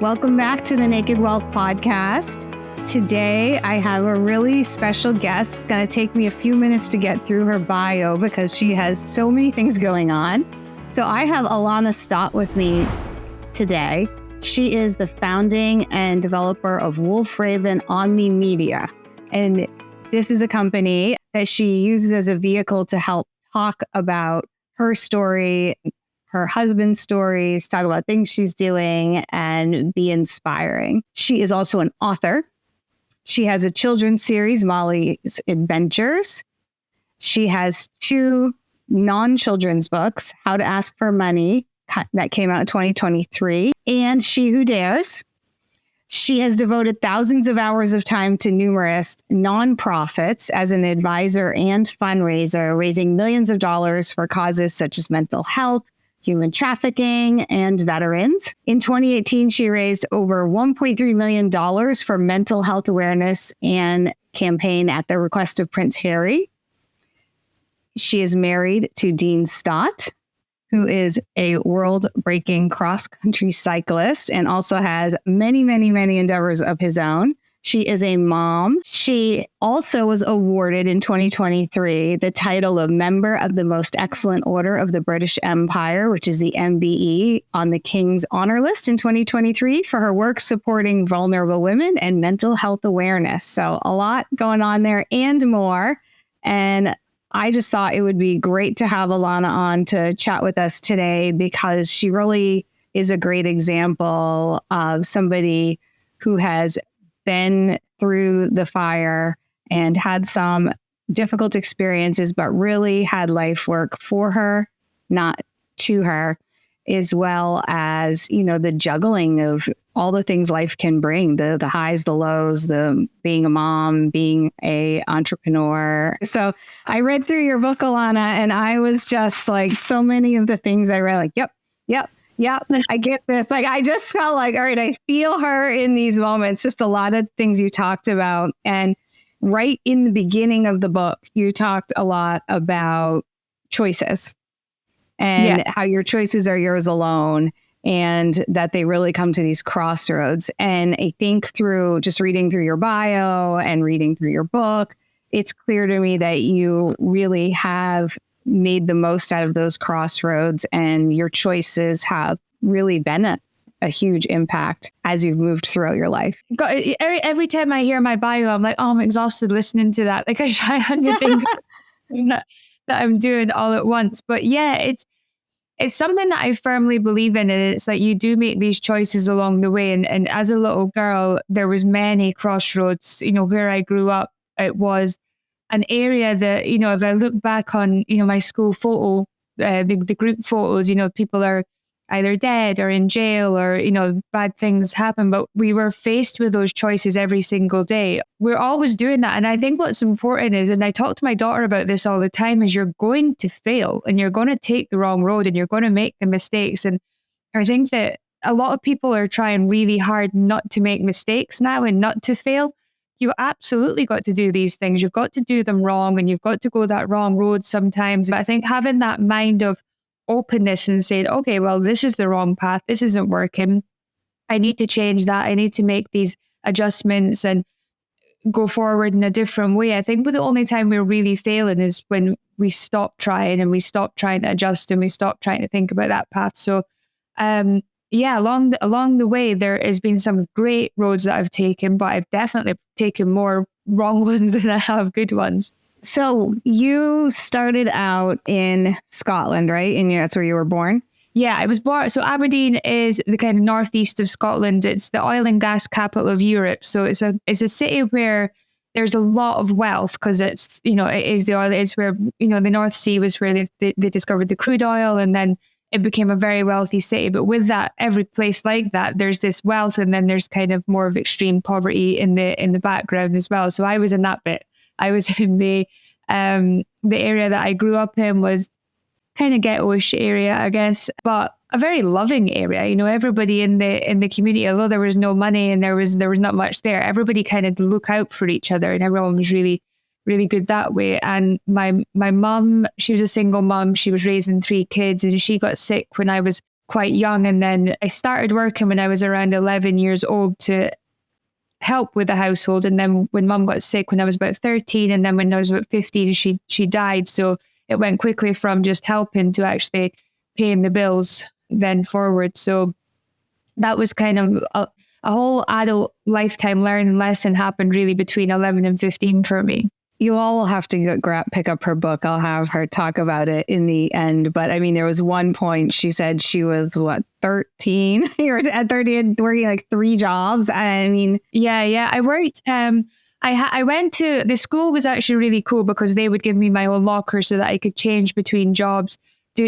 Welcome back to the Naked Wealth Podcast. Today, I have a really special guest. It's going to take me a few minutes to get through her bio because she has so many things going on. So I have Alana Stott with me today. She is the founding and developer of Wolf Raven Omni Media. And this is a company that she uses as a vehicle to help talk about her story, her husband's stories, talk about things she's doing, and be inspiring. She is also an author. She has a children's series, Molly's Adventures. She has 2 non-children's books, How to Ask for Money, that came out in 2023, and She Who Dares. She has devoted thousands of hours of time to numerous nonprofits as an advisor and fundraiser, raising millions of dollars for causes such as mental health, human trafficking, and veterans. In 2018, she raised over $1.3 million for mental health awareness and campaign at the request of Prince Harry. She is married to Dean Stott, who is a world-breaking cross-country cyclist and also has many, many, many endeavors of his own. She is a mom. She also was awarded in 2023 the title of Member of the Most Excellent Order of the British Empire, which is the MBE, on the King's Honor List in 2023 for her work supporting vulnerable women and mental health awareness. So a lot going on there and more. And I just thought it would be great to have Alana on to chat with us today because she really is a great example of somebody who has been through the fire and had some difficult experiences, but really had life work for her, not to her, as well as, you know, the juggling of all the things life can bring, the highs, the lows, the being a mom, being a entrepreneur. So I read through your book, Alana, and I was just like, so many of the things I read, like, yep, I get this. Like, I just felt like, all right, I feel her in these moments. Just a lot of things you talked about. And right in the beginning of the book, you talked a lot about choices and how your choices are yours alone and that they really come to these crossroads. And I think through just reading through your bio and reading through your book, it's clear to me that you really have made the most out of those crossroads, and your choices have really been a huge impact as you've moved throughout your life. God, every time I hear my bio, I'm like, oh, I'm exhausted listening to that. Like I try to think that I'm doing all at once. But yeah, it's something that I firmly believe in. And it's like you do make these choices along the way. And as a little girl, there was many crossroads, you know, where I grew up. It was an area that, you know, if I look back on, you know, my school photo, the group photos, you know, people are either dead or in jail or, you know, bad things happen. But we were faced with those choices every single day. We're always doing that. And I think what's important is, and I talk to my daughter about this all the time, is you're going to fail and you're going to take the wrong road and you're going to make the mistakes. And I think that a lot of people are trying really hard not to make mistakes now and not to fail. You absolutely got to do these things. You've got to do them wrong and you've got to go that wrong road sometimes. But I think having that mind of openness and saying, okay, well, this is the wrong path. This isn't working. I need to change that. I need to make these adjustments and go forward in a different way. I think the only time we're really failing is when we stop trying and we stop trying to adjust and we stop trying to think about that path. So, along the way, there has been some great roads that I've taken, but I've definitely taken more wrong ones than I have good ones. So you started out in Scotland, right? And that's where you were born? Yeah, I was born. So Aberdeen is the kind of northeast of Scotland. It's the oil and gas capital of Europe. So it's a city where there's a lot of wealth because it's, you know, it is the oil. It's where, you know, the North Sea was where they discovered the crude oil, and then it became a very wealthy city. But with that, every place like that, there's this wealth, and then there's kind of more of extreme poverty in the background as well. So I was in that bit. I was in the area that I grew up in was kind of ghetto-ish area, I guess, but a very loving area. You know, everybody in the community, although there was no money and there was not much there, everybody kind of look out for each other, and everyone was really, really good that way. And my mum, she was a single mum. She was raising 3 kids, and she got sick when I was quite young. And then I started working when I was around 11 years old to help with the household. And then when mum got sick when I was about 13, and then when I was about 15, she died. So it went quickly from just helping to actually paying the bills then forward. So that was kind of a whole adult lifetime learning lesson happened really between 11 and 15 for me. You all will have to pick up her book. I'll have her talk about it in the end. But I mean, there was one point she said she was, 13? You're at 30 working like 3 jobs. I mean. Yeah. I worked. I went to, the school was actually really cool because they would give me my own locker so that I could change between jobs,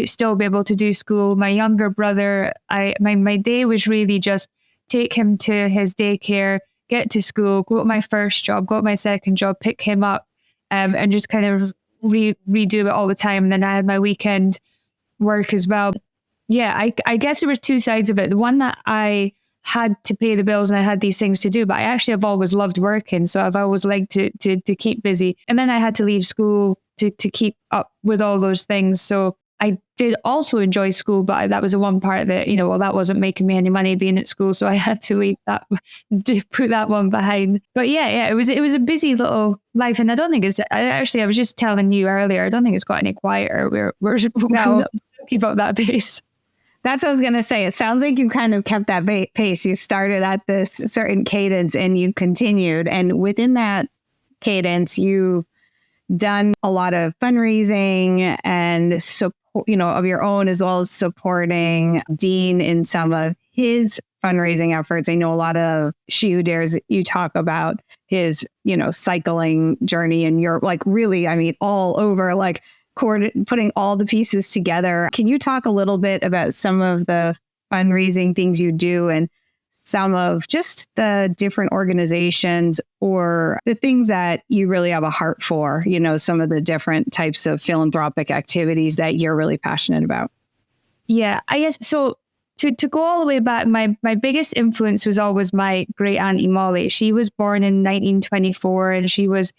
still be able to do school. My younger brother, my day was really just take him to his daycare, get to school, go to my first job, go to my second job, pick him up. And just kind of redo it all the time. And then I had my weekend work as well. Yeah, I guess there was 2 sides of it. The one that I had to pay the bills and I had these things to do, but I actually have always loved working. So I've always liked to keep busy. And then I had to leave school to keep up with all those things. So I did also enjoy school, but that was the one part that, that wasn't making me any money being at school. So I had to leave that, to put that one behind. But yeah, it was a busy little life. And I don't think I was just telling you earlier, I don't think it's got any quieter. We're no. Keep up that pace. That's what I was going to say. It sounds like you kind of kept that pace. You started at this certain cadence and you continued. And within that cadence, you've done a lot of fundraising and support, of your own, as well as supporting Dean in some of his fundraising efforts. I know a lot of She Who Dares, you talk about his, cycling journey, and you're really, all over, putting all the pieces together. Can you talk a little bit about some of the fundraising things you do and some of just the different organizations or the things that you really have a heart for, some of the different types of philanthropic activities that you're really passionate about? Yeah, I guess so. To go all the way back, my biggest influence was always my great auntie Molly. She was born in 1924 and she was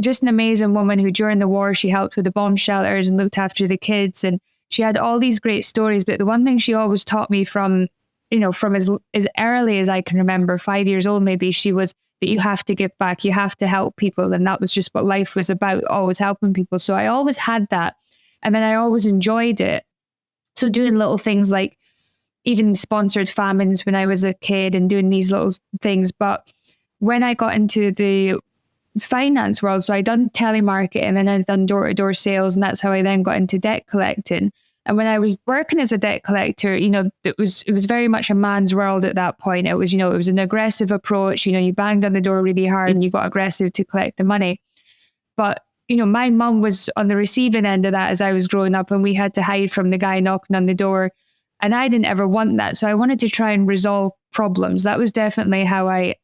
just an amazing woman who during the war, she helped with the bomb shelters and looked after the kids. And she had all these great stories. But the one thing she always taught me from as early as I can remember, 5 years old maybe, she was that you have to give back, you have to help people. And that was just what life was about, always helping people. So I always had that. And then I always enjoyed it. So doing little things like even sponsored famines when I was a kid and doing these little things. But when I got into the finance world, so I done telemarketing and then I'd done door-to-door sales, and that's how I then got into debt collecting. And when I was working as a debt collector, it was very much a man's world at that point. It was, it was an aggressive approach. You banged on the door really hard and you got aggressive to collect the money. But, my mum was on the receiving end of that as I was growing up, and we had to hide from the guy knocking on the door. And I didn't ever want that. So I wanted to try and resolve problems. That was definitely how I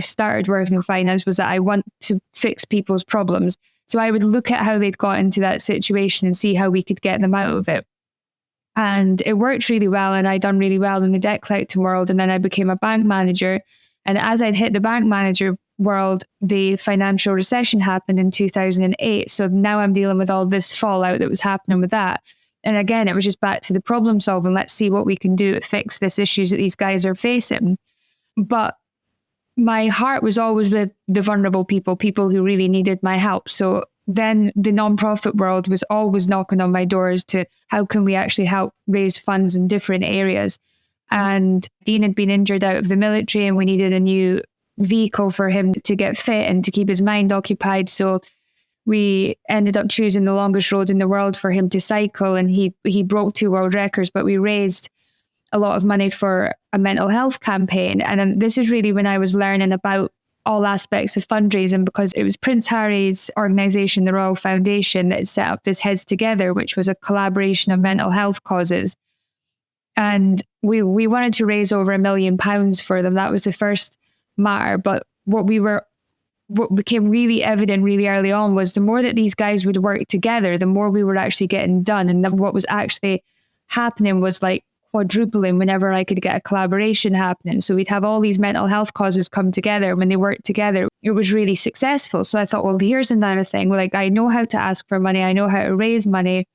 started working in finance, was that I want to fix people's problems. So I would look at how they'd got into that situation and see how we could get them out of it. And it worked really well. And I'd done really well in the debt collecting world. And then I became a bank manager. And as I'd hit the bank manager world, the financial recession happened in 2008. So now I'm dealing with all this fallout that was happening with that. And again, it was just back to the problem solving. Let's see what we can do to fix this issues that these guys are facing. But my heart was always with the vulnerable people who really needed my help. So then the nonprofit world was always knocking on my doors to how can we actually help raise funds in different areas. And Dean had been injured out of the military and we needed a new vehicle for him to get fit and to keep his mind occupied. So we ended up choosing the longest road in the world for him to cycle. And he broke 2 world records, but we raised a lot of money for a mental health campaign. And then this is really when I was learning about all aspects of fundraising, because it was Prince Harry's organisation, the Royal Foundation, that set up this Heads Together, which was a collaboration of mental health causes. And we wanted to raise over £1 million for them. That was the first matter. But what became really evident really early on was the more that these guys would work together, the more we were actually getting done. And what was actually happening was quadrupling whenever I could get a collaboration happening. So we'd have all these mental health causes come together. When they worked together, it was really successful. So I thought, well, here's another thing. I know how to ask for money. I know how to raise money.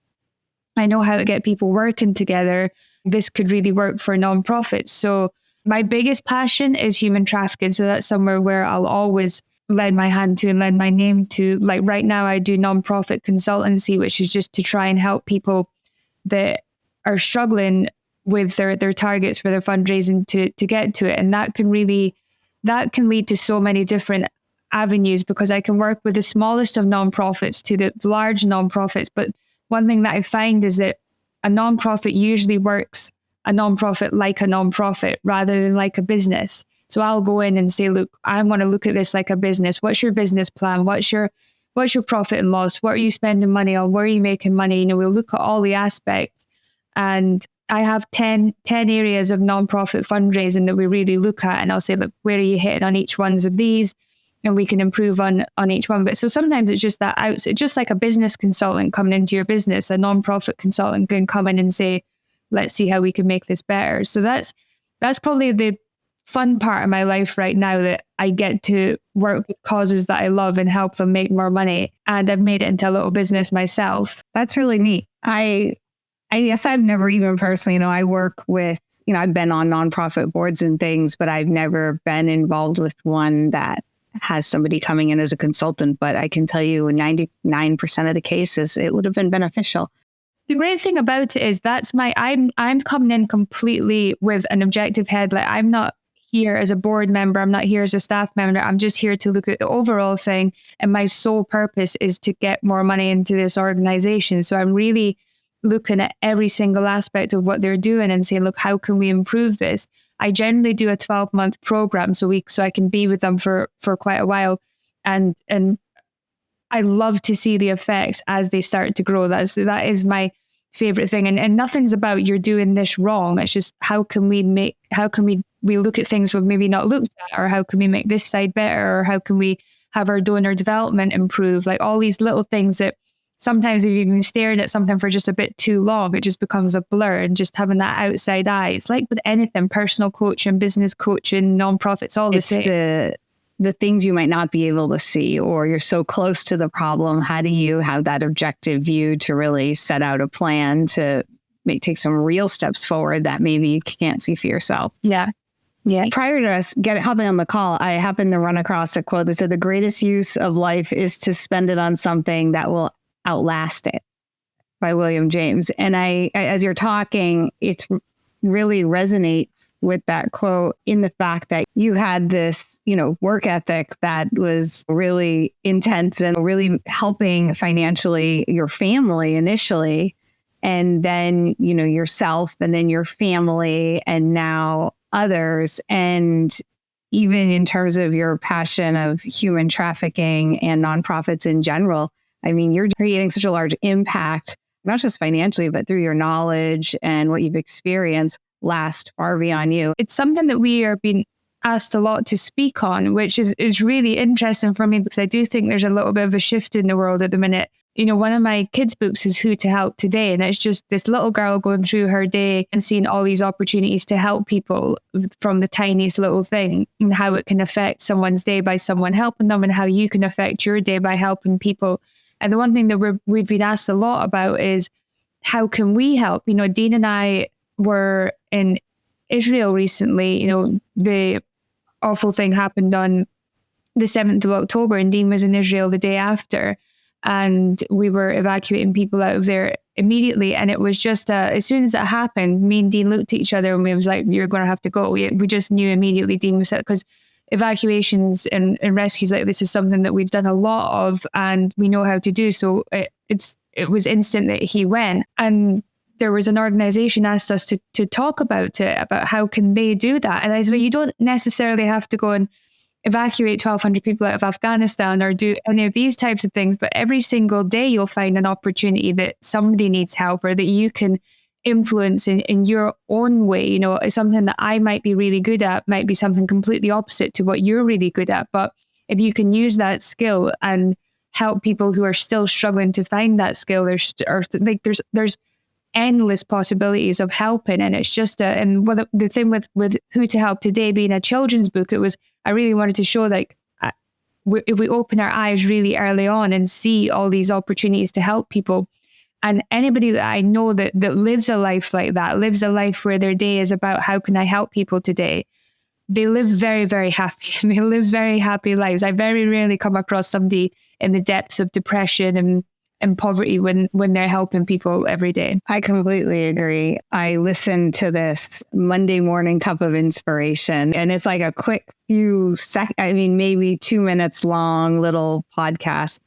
I know how to get people working together. This could really work for nonprofits. So my biggest passion is human trafficking. So that's somewhere where I'll always lend my hand to and lend my name to. Like right now, I do nonprofit consultancy, which is just to try and help people that are struggling with their targets for their fundraising to get to it. And that can lead to so many different avenues, because I can work with the smallest of nonprofits to the large nonprofits. But one thing that I find is that a nonprofit usually works a nonprofit like a nonprofit rather than like a business. So I'll go in and say, look, I'm going to look at this like a business. What's your business plan? What's your profit and loss? What are you spending money on? Where are you making money? We'll look at all the aspects. And I have 10 areas of nonprofit fundraising that we really look at. And I'll say, look, where are you hitting on each ones of these? And we can improve on each one. But so sometimes it's just that out. It's just like a business consultant coming into your business. A nonprofit consultant can come in and say, let's see how we can make this better. So that's probably the fun part of my life right now, that I get to work with causes that I love and help them make more money. And I've made it into a little business myself. That's really neat. I guess I've never even personally, I work with, I've been on nonprofit boards and things, but I've never been involved with one that has somebody coming in as a consultant. But I can tell you in 99% of the cases, it would have been beneficial. The great thing about it is I'm coming in completely with an objective head. Like, I'm not here as a board member. I'm not here as a staff member. I'm just here to look at the overall thing. And my sole purpose is to get more money into this organization. So I'm really looking at every single aspect of what they're doing and saying, look, how can we improve this? I generally do a 12-month program so I can be with them for quite a while. And I love to see the effects as they start to grow. That is my favorite thing. And nothing's about you're doing this wrong. It's just how can we look at things we've maybe not looked at, or how can we make this side better, or how can we have our donor development improve? Like all these little things that sometimes if you've been staring at something for just a bit too long, it just becomes a blur. And just having that outside eye, it's like with anything, personal coaching, business coaching, nonprofits, all the same. The things you might not be able to see, or you're so close to the problem. How do you have that objective view to really set out a plan to take some real steps forward that maybe you can't see for yourself? Yeah. Prior to us hopping on the call, I happened to run across a quote that said, the greatest use of life is to spend it on something that will outlast it, by William James. And as you're talking, it really resonates with that quote in the fact that you had this, work ethic that was really intense and really helping financially your family initially, and then, yourself, and then your family, and now others. And even in terms of your passion of human trafficking and nonprofits in general, I mean, you're creating such a large impact, not just financially, but through your knowledge and what you've experienced last far beyond you. It's something that we are being asked a lot to speak on, which is really interesting for me, because I do think there's a little bit of a shift in the world at the minute. One of my kids' books is Who to Help Today. And it's just this little girl going through her day and seeing all these opportunities to help people from the tiniest little thing, and how it can affect someone's day by someone helping them, and how you can affect your day by helping people. And the one thing that we've been asked a lot about is, how can we help? Dean and I were in Israel recently. The awful thing happened on the 7th of October, and Dean was in Israel the day after. And we were evacuating people out of there immediately. And it was just, as soon as it happened, me and Dean looked at each other and we was like, you're going to have to go. We just knew immediately Dean was, because evacuations and rescues like this is something that we've done a lot of and we know how to do. So it was instant that he went. And there was an organization asked us to talk about it, about how can they do that. And I said, you don't necessarily have to go and evacuate 1,200 people out of Afghanistan or do any of these types of things, but every single day you'll find an opportunity that somebody needs help, or that you can influence in your own way. Something that I might be really good at might be something completely opposite to what you're really good at. But if you can use that skill and help people who are still struggling to find that skill, there's endless possibilities of helping. And it's just the thing with Who to Help Today being a children's book, I really wanted to show if we open our eyes really early on and see all these opportunities to help people, And anybody that I know that lives a life like that, lives a life where their day is about how can I help people today, they live very, very happy and they live very happy lives. I very rarely come across somebody in the depths of depression and poverty when they're helping people every day. I completely agree. I listened to this Monday morning cup of inspiration, and it's like a quick maybe 2 minutes long little podcast.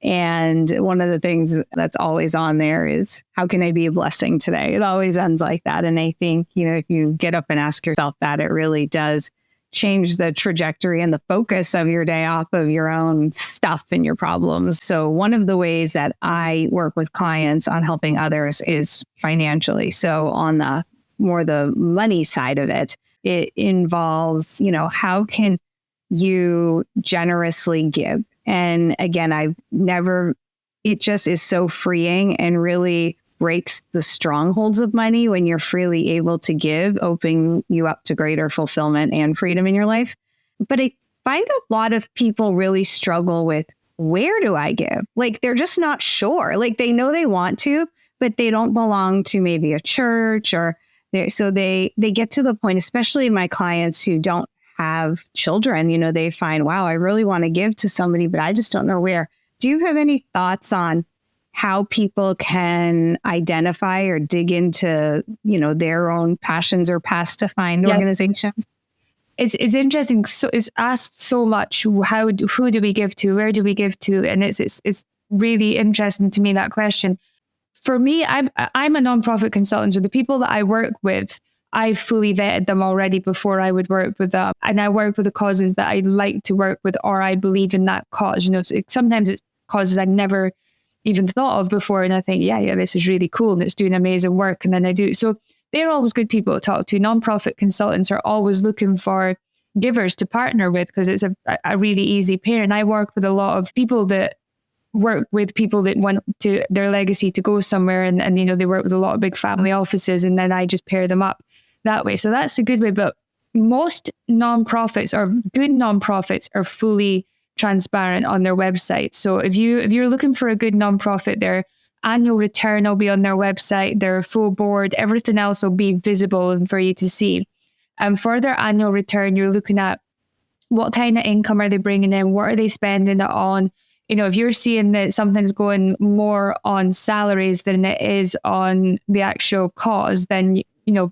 And one of the things that's always on there is, how can I be a blessing today? It always ends like that. And I think, if you get up and ask yourself that, it really does change the trajectory and the focus of your day off of your own stuff and your problems. So one of the ways that I work with clients on helping others is financially. So on the money side of it, it involves, how can you generously give? And again, it just is so freeing and really breaks the strongholds of money when you're freely able to give, opening you up to greater fulfillment and freedom in your life. But I find a lot of people really struggle with, where do I give? Like, they're just not sure. Like, they know they want to, but they don't belong to maybe a church so they get to the point, especially my clients who don't have children, they find, wow, I really want to give to somebody, but I just don't know where. Do you have any thoughts on how people can identify or dig into, their own passions or past to find organizations? It's interesting. So it's asked so much, who do we give to? Where do we give to? And it's really interesting to me, that question. For me, I'm a nonprofit consultant. So the people that I work with, I've fully vetted them already before I would work with them. And I work with the causes that I like to work with, or I believe in that cause. Sometimes it's causes I've never even thought of before. And I think, yeah, this is really cool and it's doing amazing work. And then I do. So they're always good people to talk to. Nonprofit consultants are always looking for givers to partner with, because it's a really easy pair. And I work with a lot of people that work with people that want to their legacy to go somewhere. And they work with a lot of big family offices, and then I just pair them up that way. So that's a good way. But most nonprofits, or good nonprofits, are fully transparent on their website. So if you're looking for a good nonprofit, their annual return will be on their website, their full board, everything else will be visible and for you to see. And for their annual return, you're looking at what kind of income are they bringing in? What are they spending it on? If you're seeing that something's going more on salaries than it is on the actual cause, then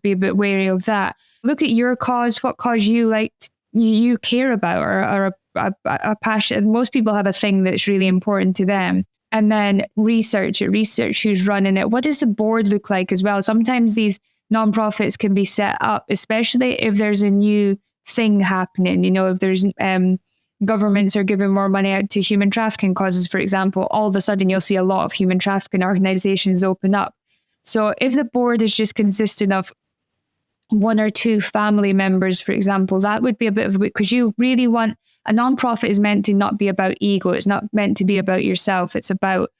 be a bit wary of that. Look at your cause, what cause you care about, or a passion. Most people have a thing that's really important to them. And then research who's running it. What does the board look like as well? Sometimes these nonprofits can be set up, especially if there's a new thing happening. If there's governments are giving more money out to human trafficking causes, for example, all of a sudden you'll see a lot of human trafficking organizations open up. So if the board is just consisting of one or two family members, for example, that would be a bit of a, because you really want, a nonprofit is meant to not be about ego. It's not meant to be about yourself. It's about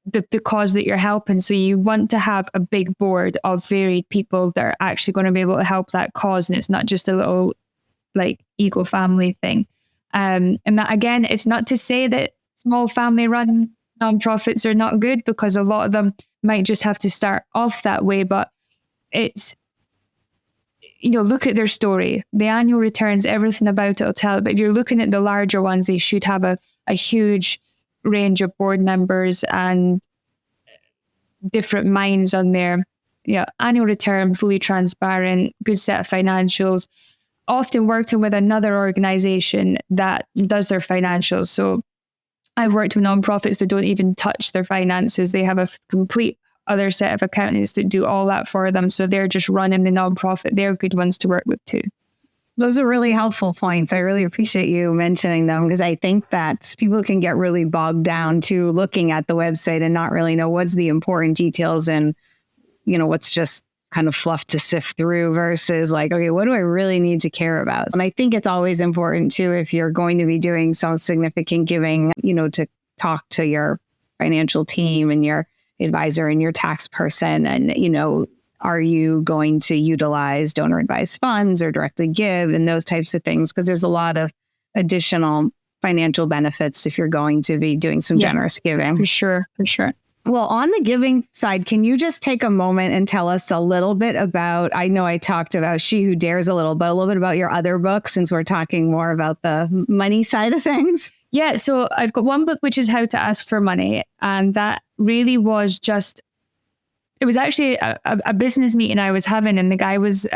the cause that you're helping. So you want to have a big board of varied people that are actually going to be able to help that cause. And it's not just a little ego family thing. And that, again, it's not to say that small family run nonprofits are not good, because a lot of them might just have to start off that way. But it's, look at their story, the annual returns, everything about it will tell it. But if you're looking at the larger ones, they should have a huge range of board members and different minds on there. Yeah, annual return, fully transparent, good set of financials, often working with another organization that does their financials. So I've worked with nonprofits that don't even touch their finances. They have a complete other set of accountants that do all that for them. So they're just running the nonprofit. They're good ones to work with too. Those are really helpful points. I really appreciate you mentioning them, because I think that people can get really bogged down to looking at the website and not really know what's the important details and, what's just kind of fluff to sift through versus okay, what do I really need to care about? And I think it's always important too, if you're going to be doing some significant giving, to talk to your financial team and your advisor and your tax person. And, are you going to utilize donor advised funds or directly give and those types of things? Because there's a lot of additional financial benefits if you're going to be doing some generous giving. For sure. Well, on the giving side, can you just take a moment and tell us a little bit about, I know I talked about She Who Dares a little, but a little bit about your other book, since we're talking more about the money side of things? Yeah, so I've got one book, which is How to Ask for Money. And that really was just, it was actually a business meeting I was having, and the guy was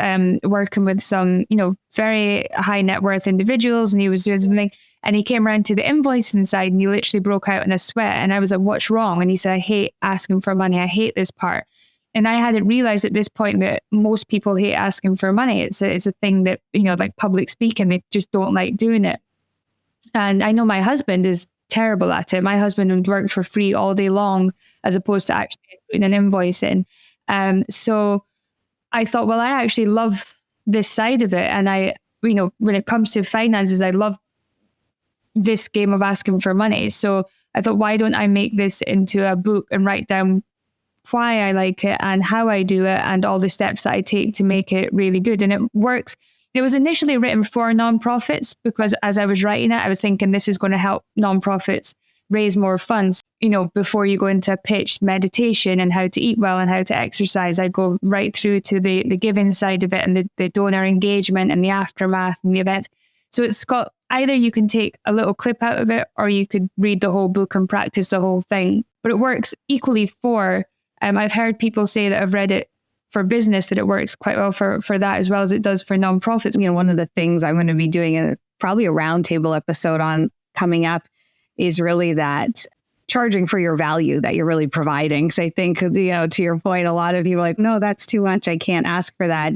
working with some, very high net worth individuals, and he was doing something, and he came around to the invoicing side, and he literally broke out in a sweat. And I was like, "What's wrong?" And he said, "I hate asking for money. I hate this part." And I hadn't realized at this point that most people hate asking for money. It's a thing that, like public speaking, they just don't like doing it. And I know my husband is terrible at it. My husband would work for free all day long as opposed to actually putting an invoice in. So I thought, well, I actually love this side of it. And I, when it comes to finances, I love this game of asking for money. So I thought, why don't I make this into a book and write down why I like it and how I do it and all the steps that I take to make it really good. And it works. It was initially written for nonprofits because as I was writing it, I was thinking this is going to help nonprofits raise more funds. Before you go into a pitch, meditation and how to eat well and how to exercise, I go right through to the giving side of it and the donor engagement and the aftermath and the events. So it's got, either you can take a little clip out of it or you could read the whole book and practice the whole thing. But it works equally for, I've heard people say that have read it for business, that it works quite well for that as well as it does for nonprofits. One of the things I'm going to be doing probably a roundtable episode on coming up is really that charging for your value that you're really providing. So I think, to your point, a lot of you are like, no, that's too much. I can't ask for that.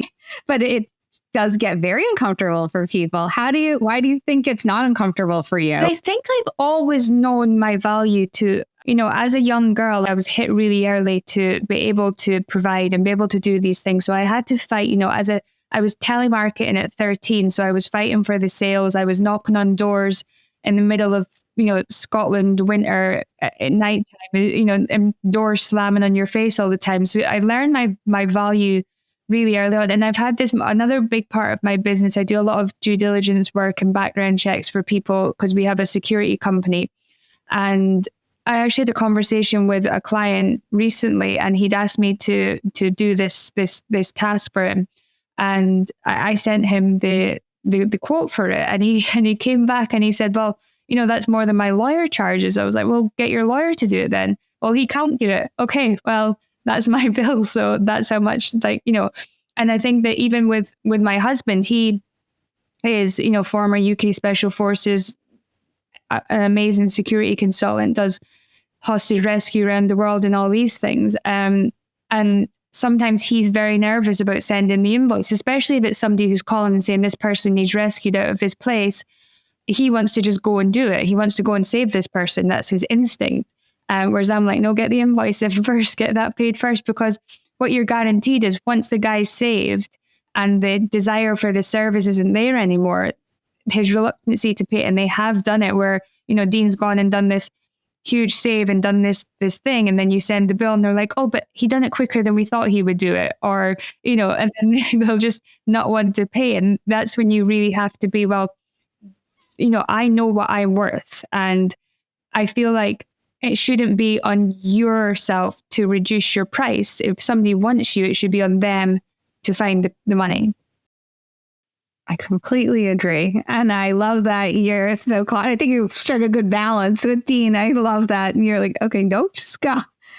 But it does get very uncomfortable for people. Why do you think it's not uncomfortable for you? I think I've always known my value to, as a young girl, I was hit really early to be able to provide and be able to do these things. So I had to fight, I was telemarketing at 13. So I was fighting for the sales. I was knocking on doors in the middle of, Scotland winter at night time, and doors slamming on your face all the time. So I learned my value really early on. And I've had another big part of my business. I do a lot of due diligence work and background checks for people because we have a security company. And I actually had a conversation with a client recently, and he'd asked me to do this task for him. And I sent him the quote for it. And he came back and he said, well, that's more than my lawyer charges. I was like, well, get your lawyer to do it then. Well, he can't do it. Okay, well, that's my bill. So that's how much, and I think that even with my husband, he is, former UK Special Forces, an amazing security consultant, does hostage rescue around the world and all these things. And sometimes he's very nervous about sending the invoice, especially if it's somebody who's calling and saying this person needs rescued out of this place. He wants to just go and do it. He wants to go and save this person. That's his instinct. Whereas I'm like, no, get the invoice first, get that paid first, because what you're guaranteed is once the guy's saved and the desire for the service isn't there anymore, his reluctancy to pay, and they have done it where, Dean's gone and done this huge save and done this thing, and then you send the bill and they're like, oh, but he done it quicker than we thought he would do it, or, and then they'll just not want to pay. And that's when you really have to be, well, I know what I'm worth, and I feel like it shouldn't be on yourself to reduce your price. If somebody wants you, it should be on them to find the money. I completely agree. And I love that you're so close. I think you struck a good balance with Dean. I love that. And you're like, okay, don't just go.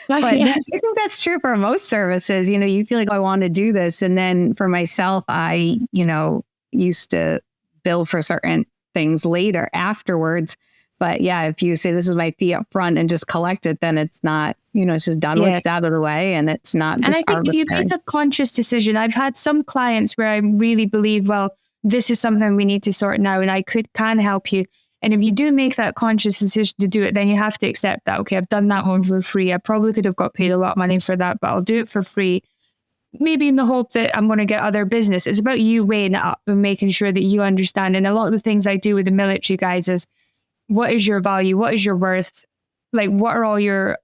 But I think that's true for most services. You feel like, I want to do this. And then for myself, I, used to bill for certain things later afterwards. But yeah, if you say this is my fee up front and just collect it, then it's not, it's just done with, it's out of the way, and it's not. And I think if you make a conscious decision, I've had some clients where I really believe, well, this is something we need to sort now and I can help you. And if you do make that conscious decision to do it, then you have to accept that, okay, I've done that one for free. I probably could have got paid a lot of money for that, but I'll do it for free. Maybe in the hope that I'm going to get other business. It's about you weighing it up and making sure that you understand. And a lot of the things I do with the military guys is, what is your value? What is your worth? Like, what are all your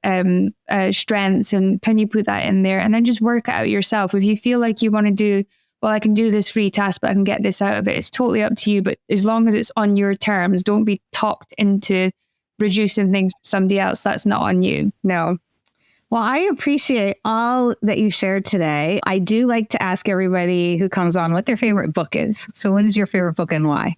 strengths? And can you put that in there? And then just work it out yourself. If you feel like you want to do, well, I can do this free task, but I can get this out of it. It's totally up to you. But as long as it's on your terms, don't be talked into reducing things for somebody else. That's not on you. No. Well, I appreciate all that you shared today. I do like to ask everybody who comes on what their favorite book is. So what is your favorite book and why?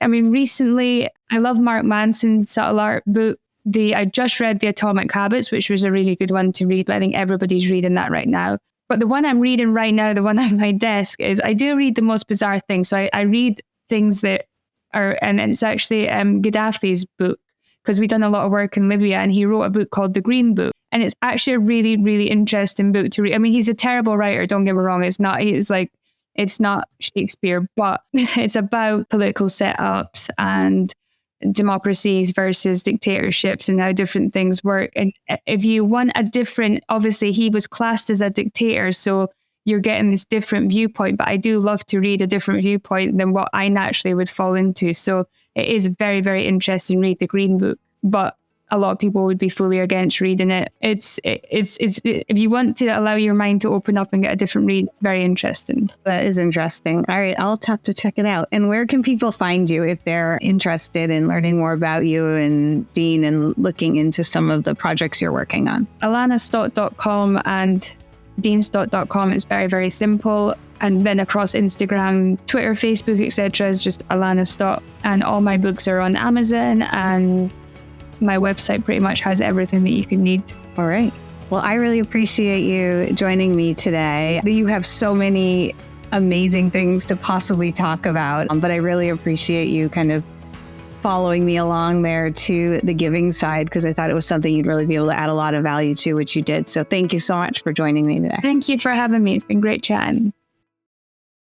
I mean, recently, I love Mark Manson's Subtle Art book. I just read The Atomic Habits, which was a really good one to read, but I think everybody's reading that right now. But the one I'm reading right now, the one on my desk, is I do read the most bizarre things. So I read things that are, and it's actually Gaddafi's book, because we've done a lot of work in Libya, and he wrote a book called The Green Book. And it's actually a really, really interesting book to read. I mean, he's a terrible writer, don't get me wrong. It's not Shakespeare, but it's about political setups and democracies versus dictatorships and how different things work. And if you want a different, obviously he was classed as a dictator, so you're getting this different viewpoint, but I do love to read a different viewpoint than what I naturally would fall into. So it is a very, very interesting read, The Green Book, but a lot of people would be fully against reading it. It's if you want to allow your mind to open up and get a different read, it's very interesting. That is interesting. All right, I'll have to check it out. And where can people find you if they're interested in learning more about you and Dean and looking into some of the projects you're working on? AlanaStott.com and DeanStott.com is very, very simple. And then across Instagram, Twitter, Facebook, etc. is just Alana Stott. And all my books are on Amazon, and my website pretty much has everything that you can need. All right. Well, I really appreciate you joining me today. You have so many amazing things to possibly talk about, but I really appreciate you kind of following me along there to the giving side, because I thought it was something you'd really be able to add a lot of value to, which you did. So thank you so much for joining me today. Thank you for having me. It's been great chatting.